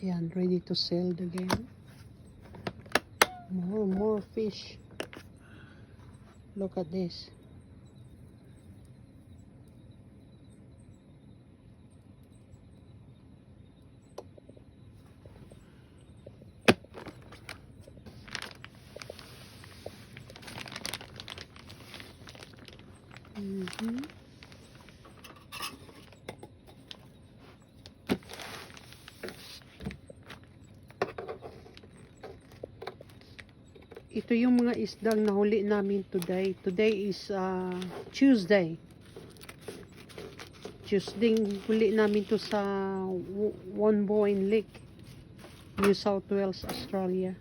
Ayan, ready to sell again. More fish. Look at this. Ito yung mga isdang nahuli namin today. Today is Tuesday. Tuesday huli namin to sa Wonboyne Lake, New South Wales, Australia.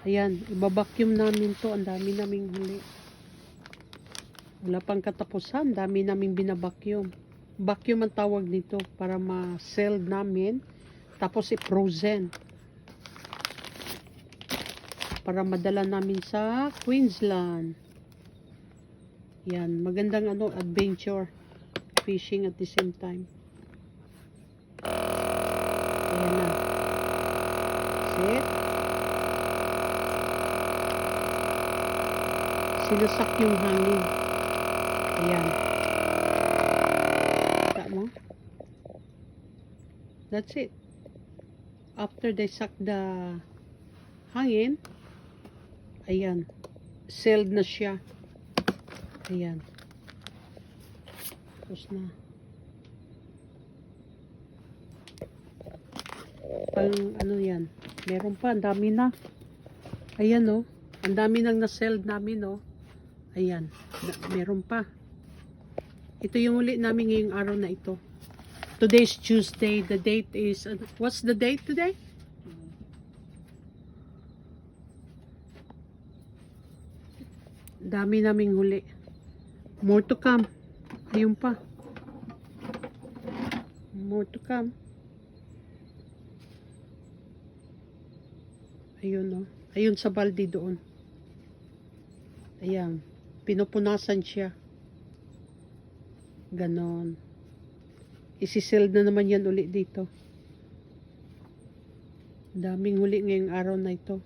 Ayan, ibabacuum namin to. Ang dami naming huli. Wala pang katapusan. Dami naming binabacuum. Vacuum ang tawag nito para ma-sell namin. Tapos i-frozen. Para madala namin sa Queensland. Yan, magandang adventure fishing at the same time. Ayan na. Sit. Sinasak yung hangin. Ayan. Kita mo? That's it. After they suck the hangin, ayan, sealed na siya. Ayan. Tapos na. Pang yan. Meron pa, ang dami na. Ayan oh. Ang dami nang na-sealed namin oh. Ayan. Meron pa. Ito yung uli namin ngayong araw na ito. Today's Tuesday. The date is, what's the date today? Dami naming huli. More to come. Ayun pa. More to come. Ayun, oh. Ayun sa balde doon. Ayan. Pinupunasan siya. Ganon. Isisil na naman yan uli dito. Daming huli ngayong araw na ito.